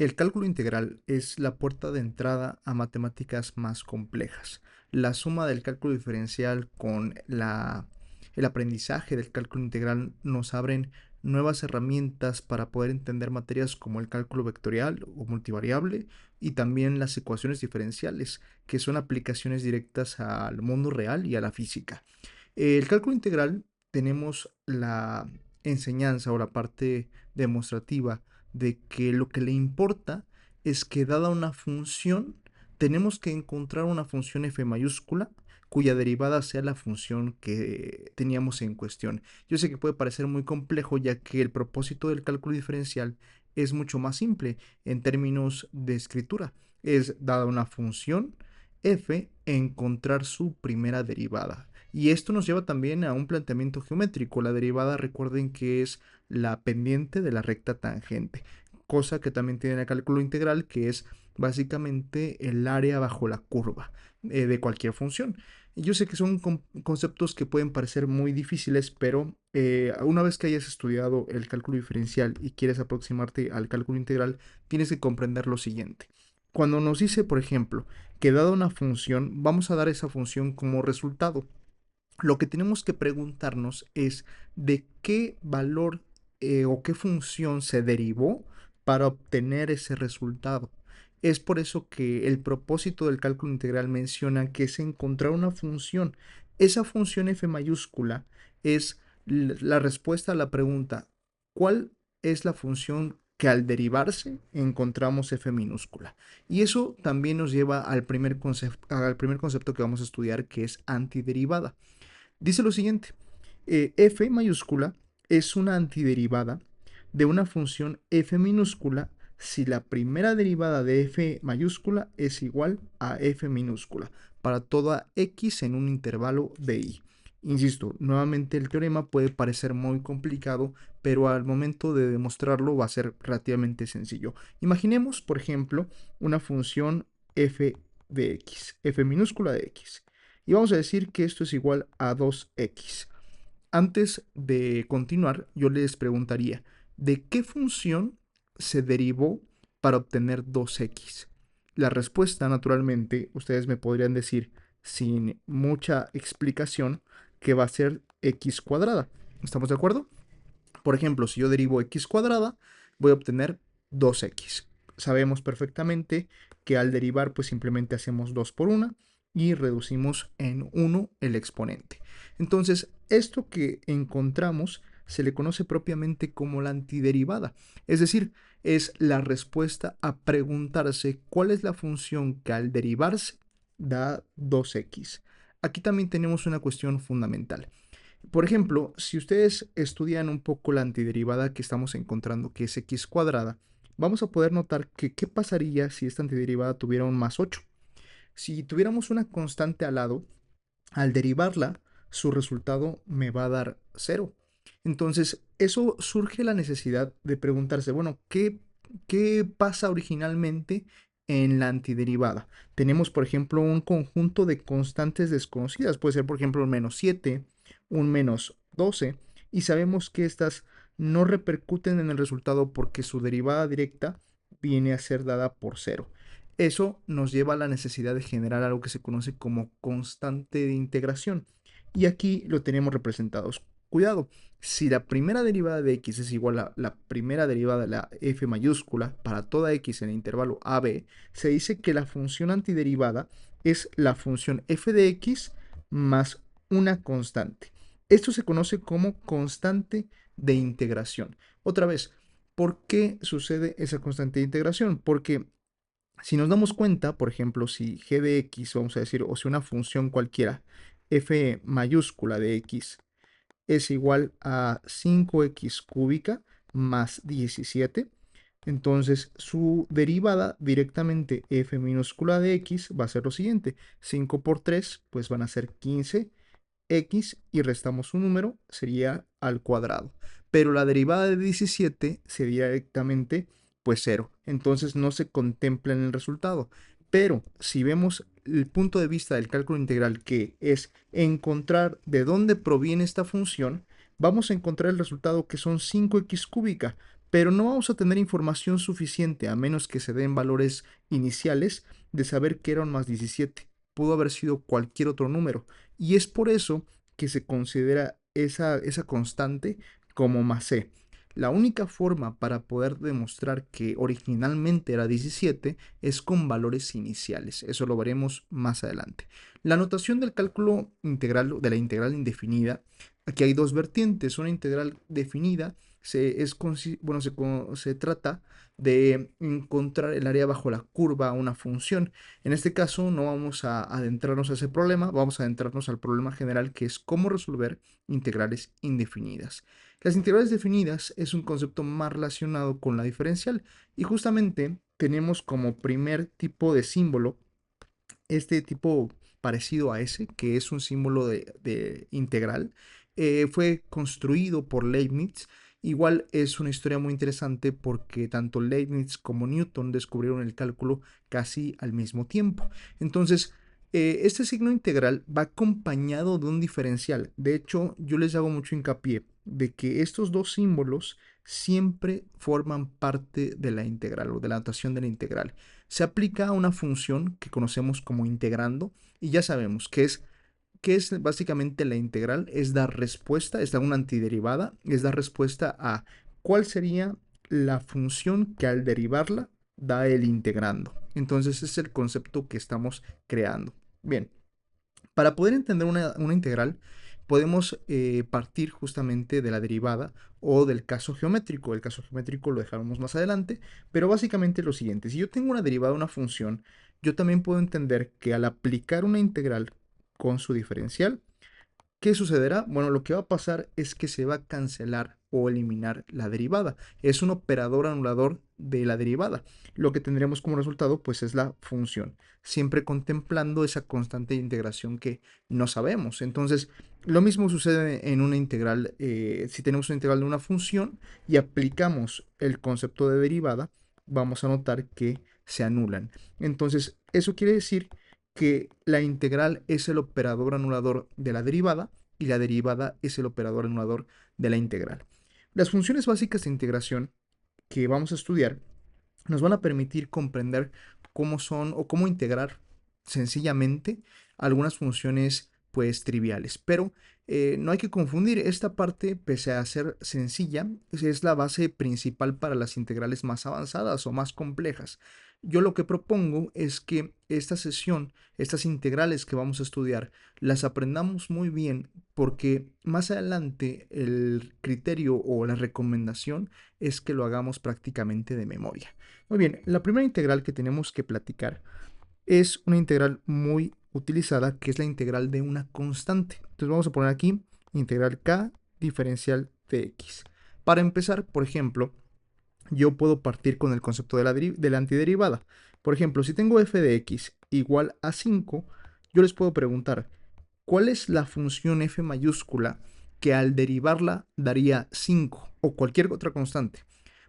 El cálculo integral es la puerta de entrada a matemáticas más complejas. La suma del cálculo diferencial con el aprendizaje del cálculo integral nos abren nuevas herramientas para poder entender materias como el cálculo vectorial o multivariable y también las ecuaciones diferenciales, que son aplicaciones directas al mundo real y a la física. El cálculo integral tenemos la enseñanza o la parte demostrativa de que lo que le importa es que dada una función, tenemos que encontrar una función f mayúscula cuya derivada sea la función que teníamos en cuestión. Yo sé que puede parecer muy complejo ya que el propósito del cálculo diferencial es mucho más simple en términos de escritura. Es dada una función f encontrar su primera derivada. Y esto nos lleva también a un planteamiento geométrico. La derivada, recuerden que es la pendiente de la recta tangente, cosa que también tiene el cálculo integral, que es básicamente el área bajo la curva de cualquier función. Yo sé que son conceptos que pueden parecer muy difíciles, pero una vez que hayas estudiado el cálculo diferencial y quieres aproximarte al cálculo integral, tienes que comprender lo siguiente. Cuando nos dice, por ejemplo, que dada una función, vamos a dar esa función como resultado. Lo que tenemos que preguntarnos es de qué valor o qué función se derivó para obtener ese resultado. Es por eso que el propósito del cálculo integral menciona que es encontrar una función. Esa función f mayúscula es la respuesta a la pregunta, ¿cuál es la función que al derivarse encontramos f minúscula? Y eso también nos lleva al primer concepto que vamos a estudiar, que es antiderivada. Dice lo siguiente, f mayúscula es una antiderivada de una función f minúscula si la primera derivada de f mayúscula es igual a f minúscula para toda x en un intervalo de i. Insisto, nuevamente el teorema puede parecer muy complicado, pero al momento de demostrarlo va a ser relativamente sencillo. Imaginemos, por ejemplo, una función f de x, f minúscula de x. Y vamos a decir que esto es igual a 2x. Antes de continuar, yo les preguntaría, ¿de qué función se derivó para obtener 2x? La respuesta, naturalmente, ustedes me podrían decir sin mucha explicación que va a ser x cuadrada. ¿Estamos de acuerdo? Por ejemplo, si yo derivo x cuadrada, voy a obtener 2x. Sabemos perfectamente que al derivar, pues simplemente hacemos 2 por 1 y reducimos en 1 el exponente. Entonces, esto que encontramos se le conoce propiamente como la antiderivada. Es decir, es la respuesta a preguntarse cuál es la función que al derivarse da 2x. Aquí también tenemos una cuestión fundamental. Por ejemplo, si ustedes estudian un poco la antiderivada que estamos encontrando, que es x cuadrada, vamos a poder notar que qué pasaría si esta antiderivada tuviera un más 8. Si tuviéramos una constante al lado, al derivarla, su resultado me va a dar 0. Entonces, eso surge la necesidad de preguntarse, bueno, ¿qué pasa originalmente en la antiderivada? Tenemos, por ejemplo, un conjunto de constantes desconocidas. Puede ser, por ejemplo, un menos 7, un menos 12, y sabemos que estas no repercuten en el resultado porque su derivada directa viene a ser dada por 0. Eso nos lleva a la necesidad de generar algo que se conoce como constante de integración. Y aquí lo tenemos representados. Cuidado, si la primera derivada de x es igual a la primera derivada de la f mayúscula para toda x en el intervalo ab, se dice que la función antiderivada es la función f de x más una constante. Esto se conoce como constante de integración. Otra vez, ¿por qué sucede esa constante de integración? Porque si nos damos cuenta, por ejemplo, si g de x, vamos a decir, o si una función cualquiera, f mayúscula de x, es igual a 5x cúbica más 17, entonces su derivada directamente f minúscula de x va a ser lo siguiente. 5 por 3, pues van a ser 15 x y restamos un número, sería al cuadrado. Pero la derivada de 17 sería directamente pues 0. Entonces no se contempla en el resultado. Pero si vemos el punto de vista del cálculo integral, que es encontrar de dónde proviene esta función, vamos a encontrar el resultado que son 5x cúbica. pero no vamos a tener información suficiente, a menos que se den valores iniciales, de saber que era un más 17. Pudo haber sido cualquier otro número, y es por eso que se considera esa constante como más c. La única forma para poder demostrar que originalmente era 17 es con valores iniciales. Eso lo veremos más adelante. La notación del cálculo integral, de la integral indefinida, aquí hay dos vertientes. Una integral definida se trata de encontrar el área bajo la curva a una función. En este caso no vamos a adentrarnos a ese problema, vamos a adentrarnos al problema general, que es cómo resolver integrales indefinidas. Las integrales definidas es un concepto más relacionado con la diferencial, y justamente tenemos como primer tipo de símbolo este tipo parecido a ese, que es un símbolo de integral. Fue construido por Leibniz. Igual es una historia muy interesante porque tanto Leibniz como Newton descubrieron el cálculo casi al mismo tiempo. Entonces, este signo integral va acompañado de un diferencial. De hecho, yo les hago mucho hincapié de que estos dos símbolos siempre forman parte de la integral o de la notación de la integral. Se aplica a una función que conocemos como integrando, y ya sabemos que es básicamente la integral. Es dar respuesta, es dar una antiderivada, es dar respuesta a cuál sería la función que al derivarla da el integrando. Entonces es el concepto que estamos creando. Bien, para poder entender una integral, podemos partir justamente de la derivada o del caso geométrico. El caso geométrico lo dejaremos más adelante, pero básicamente lo siguiente: si yo tengo una derivada de una función, yo también puedo entender que al aplicar una integral con su diferencial, ¿qué sucederá? Bueno, lo que va a pasar es que se va a cancelar o eliminar la derivada. Es un operador anulador de la derivada. Lo que tendremos como resultado, pues, es la función, siempre contemplando esa constante de integración que no sabemos. Entonces, lo mismo sucede en una integral. Si tenemos una integral de una función y aplicamos el concepto de derivada, vamos a notar que se anulan. Entonces, eso quiere decir que la integral es el operador anulador de la derivada y la derivada es el operador anulador de la integral. Las funciones básicas de integración que vamos a estudiar nos van a permitir comprender cómo son o cómo integrar sencillamente algunas funciones pues triviales. Pero no hay que confundir esta parte. Pese a ser sencilla, es la base principal para las integrales más avanzadas o más complejas. Yo lo que propongo es que esta sesión, estas integrales que vamos a estudiar, las aprendamos muy bien, porque más adelante el criterio o la recomendación es que lo hagamos prácticamente de memoria. Muy bien, la primera integral que tenemos que platicar es una integral muy utilizada, que es la integral de una constante. Entonces vamos a poner aquí integral k diferencial de x. Para empezar, por ejemplo, yo puedo partir con el concepto de la antiderivada. Por ejemplo, si tengo f de x igual a 5, yo les puedo preguntar, ¿cuál es la función f mayúscula que al derivarla daría 5 o cualquier otra constante?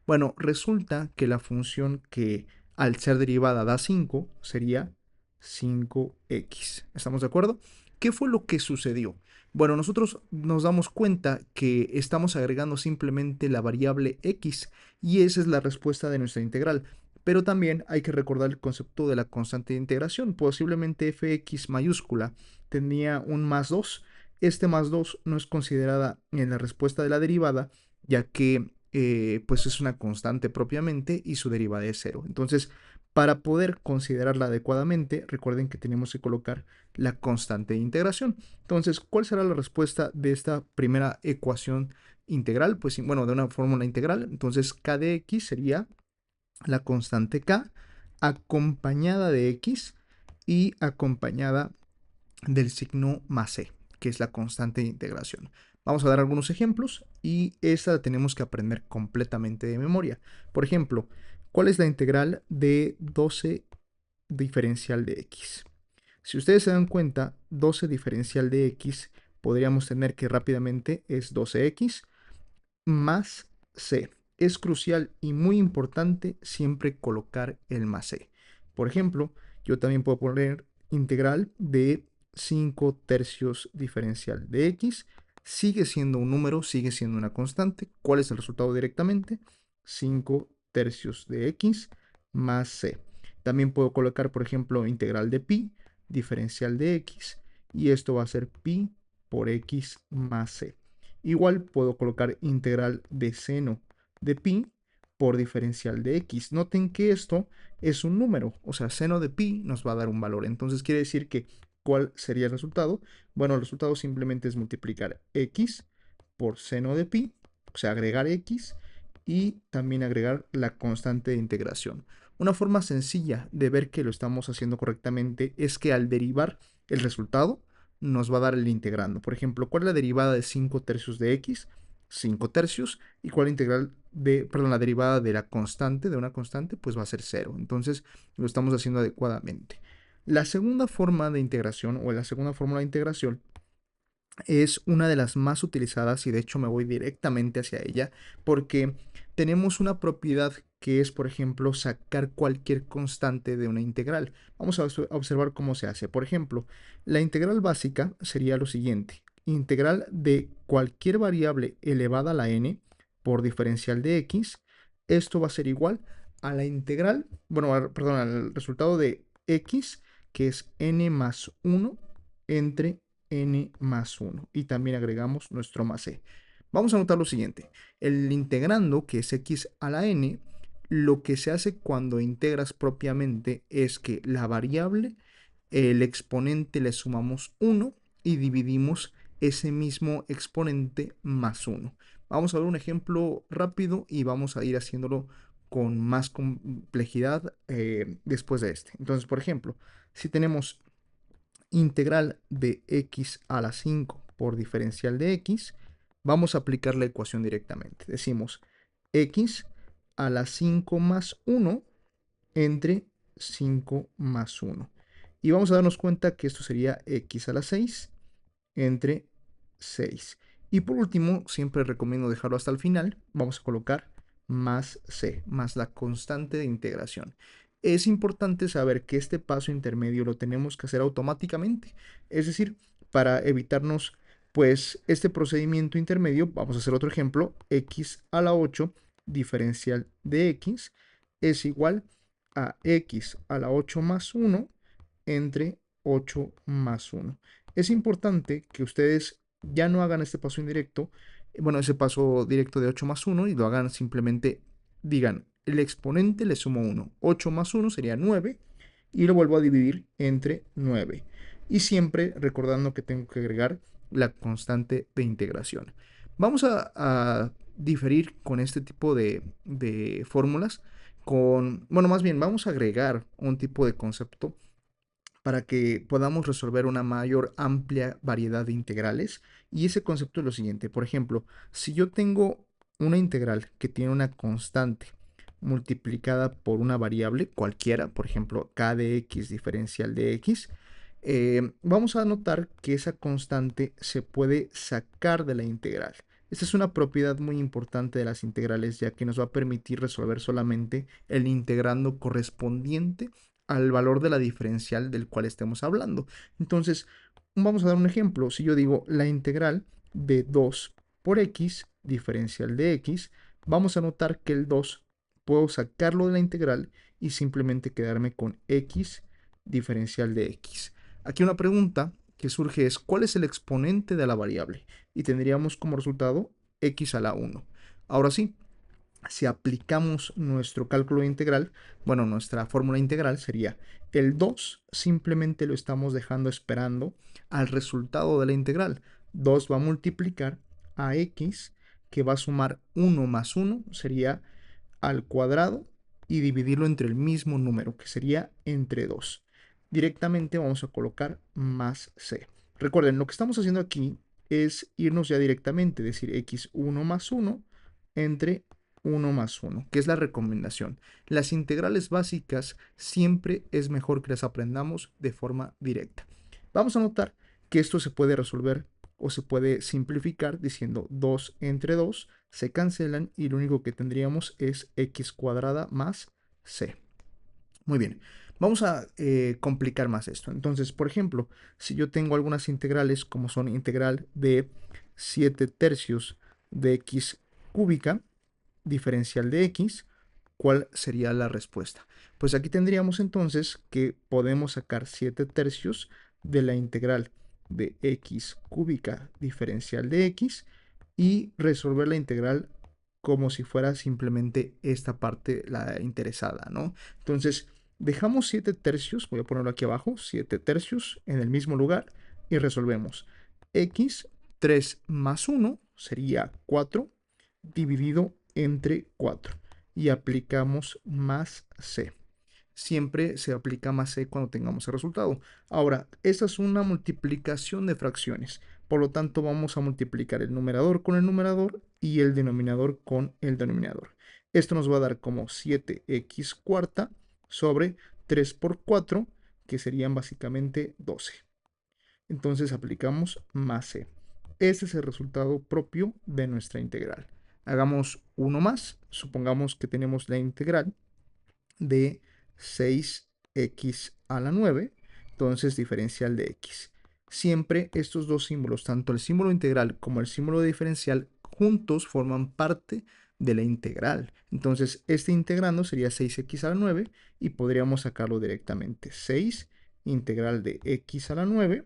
Bueno, resulta que la función que al ser derivada da 5 sería 5x. ¿Estamos de acuerdo? ¿Qué fue lo que sucedió? Bueno, nosotros nos damos cuenta que estamos agregando simplemente la variable x, y esa es la respuesta de nuestra integral. Pero también hay que recordar el concepto de la constante de integración. Posiblemente fx mayúscula tenía un más 2. Este más 2 no es considerada en la respuesta de la derivada, ya que pues es una constante propiamente y su derivada es 0. Entonces, para poder considerarla adecuadamente, recuerden que tenemos que colocar la constante de integración. Entonces, ¿cuál será la respuesta de esta primera ecuación integral? Pues bueno, de una fórmula integral. Entonces, k de x sería la constante k acompañada de x y acompañada del signo más c, que es la constante de integración. Vamos a dar algunos ejemplos y esta la tenemos que aprender completamente de memoria. Por ejemplo, ¿cuál es la integral de 12 diferencial de x? Si ustedes se dan cuenta, 12 diferencial de x, podríamos tener que rápidamente es 12x más c. Es crucial y muy importante siempre colocar el más c. Por ejemplo, yo también puedo poner integral de 5 tercios diferencial de x. Sigue siendo un número, sigue siendo una constante. ¿Cuál es el resultado directamente? 5 tercios de x más c. También puedo colocar, por ejemplo, integral de pi, diferencial de x, y esto va a ser pi por x más c. Igual puedo colocar integral de seno de pi por diferencial de x. Noten que esto es un número, o sea, seno de pi nos va a dar un valor. Entonces quiere decir que, ¿cuál sería el resultado? Bueno, el resultado simplemente es multiplicar x por seno de pi, o sea, agregar x y también agregar la constante de integración. Una forma sencilla de ver que lo estamos haciendo correctamente es que al derivar el resultado nos va a dar el integrando. Por ejemplo, ¿cuál es la derivada de 5 tercios de x? 5 tercios. ¿Y cuál integral de, perdón, la derivada de la constante, de una constante? Pues va a ser 0. Entonces lo estamos haciendo adecuadamente. La segunda forma de integración o la segunda fórmula de integración es una de las más utilizadas y de hecho me voy directamente hacia ella porque tenemos una propiedad que es, por ejemplo, sacar cualquier constante de una integral. Vamos a observar cómo se hace. Por ejemplo, la integral básica sería lo siguiente. Integral de cualquier variable elevada a la n por diferencial de x. Esto va a ser igual a la integral, bueno, perdón, al resultado de x, que es n más 1 entre n más 1 y también agregamos nuestro más c. Vamos a notar lo siguiente, el integrando, que es x a la n, lo que se hace cuando integras propiamente es que la variable, el exponente le sumamos 1 y dividimos ese mismo exponente más 1. Vamos a ver un ejemplo rápido y vamos a ir haciéndolo con más complejidad después de este. Entonces, por ejemplo, si tenemos integral de x a la 5 por diferencial de x, vamos a aplicar la ecuación directamente. Decimos x a la 5 más 1 entre 5 más 1. Y vamos a darnos cuenta que esto sería x a la 6 entre 6. Y por último, siempre recomiendo dejarlo hasta el final, vamos a colocar más c, más la constante de integración. Es importante saber que este paso intermedio lo tenemos que hacer automáticamente, es decir, para evitarnos pues este procedimiento intermedio, vamos a hacer otro ejemplo, x a la 8 diferencial de x es igual a x a la 8 más 1 entre 8 más 1. Es importante que ustedes ya no hagan este paso indirecto, bueno, ese paso directo de 8 más 1 y lo hagan simplemente, digan, el exponente le sumo 1, 8 más 1 sería 9 y lo vuelvo a dividir entre 9. Y siempre recordando que tengo que agregar la constante de integración. Vamos a diferir con este tipo de fórmulas con, bueno, más bien vamos a agregar un tipo de concepto para que podamos resolver una mayor amplia variedad de integrales. Y ese concepto es lo siguiente. Por ejemplo, si yo tengo una integral que tiene una constante multiplicada por una variable cualquiera, por ejemplo, k de x diferencial de x, vamos a notar que esa constante se puede sacar de la integral. Esta es una propiedad muy importante de las integrales, ya que nos va a permitir resolver solamente el integrando correspondiente al valor de la diferencial del cual estemos hablando. Entonces, vamos a dar un ejemplo. Si yo digo la integral de 2 por x, diferencial de x, vamos a notar que el 2 puedo sacarlo de la integral y simplemente quedarme con x diferencial de x. Aquí una pregunta que surge es, ¿cuál es el exponente de la variable? Y tendríamos como resultado x a la 1. Ahora sí, si aplicamos nuestro cálculo integral, bueno, nuestra fórmula integral sería el 2, simplemente lo estamos dejando esperando al resultado de la integral. 2 va a multiplicar a x, que va a sumar 1 más 1, sería al cuadrado, y dividirlo entre el mismo número, que sería entre 2. Directamente vamos a colocar más c. Recuerden, lo que estamos haciendo aquí es irnos ya directamente, decir x1 más 1 entre 1 más 1, que es la recomendación. Las integrales básicas siempre es mejor que las aprendamos de forma directa. Vamos a notar que esto se puede resolver o se puede simplificar diciendo 2 entre 2 se cancelan y lo único que tendríamos es x cuadrada más c. Muy bien, vamos a complicar más esto. Entonces, por ejemplo, si yo tengo algunas integrales como son integral de 7 tercios de x cúbica, diferencial de x, ¿cuál sería la respuesta? Pues aquí tendríamos entonces que podemos sacar 7 tercios de la integral de x cúbica diferencial de x y resolver la integral como si fuera simplemente esta parte la interesada, ¿no? Entonces, dejamos 7 tercios, voy a ponerlo aquí abajo, 7 tercios en el mismo lugar y resolvemos. X, 3 más 1 sería 4 dividido entre 4 y aplicamos más c. Siempre se aplica más c cuando tengamos el resultado. Ahora, esta es una multiplicación de fracciones. Por lo tanto, vamos a multiplicar el numerador con el numerador y el denominador con el denominador. Esto nos va a dar como 7x cuarta sobre 3 por 4, que serían básicamente 12. Entonces aplicamos más c. Ese es el resultado propio de nuestra integral. Hagamos uno más. Supongamos que tenemos la integral de 6x a la 9, entonces diferencial de x. Siempre estos dos símbolos, tanto el símbolo integral como el símbolo diferencial, juntos forman parte de la integral. Entonces, este integrando sería 6x a la 9 y podríamos sacarlo directamente. 6 integral de x a la 9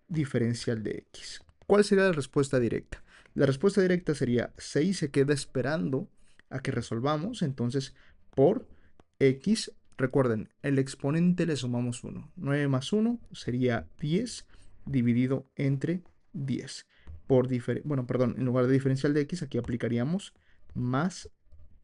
diferencial de x. ¿Cuál sería la respuesta directa? La respuesta directa sería 6 se queda esperando a que resolvamos, entonces por x, recuerden, el exponente le sumamos 1. 9 más 1 sería 10 dividido entre 10. Bueno, perdón, en lugar de diferencial de x, aquí aplicaríamos más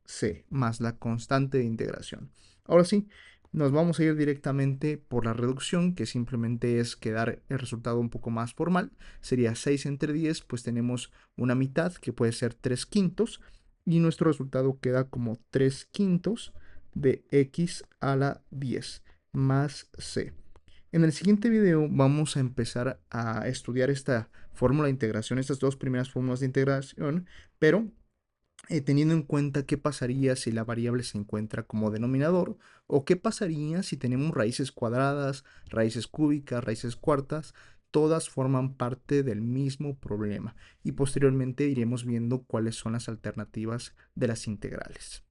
c, más la constante de integración. Ahora sí, nos vamos a ir directamente por la reducción, que simplemente es quedar el resultado un poco más formal. Sería 6 entre 10, pues tenemos una mitad, que puede ser 3 quintos, y nuestro resultado queda como 3 quintos de x a la 10 más c. En el siguiente video vamos a empezar a estudiar esta fórmula de integración, estas dos primeras fórmulas de integración, pero teniendo en cuenta qué pasaría si la variable se encuentra como denominador o qué pasaría si tenemos raíces cuadradas, raíces cúbicas, raíces cuartas, todas forman parte del mismo problema y posteriormente iremos viendo cuáles son las alternativas de las integrales.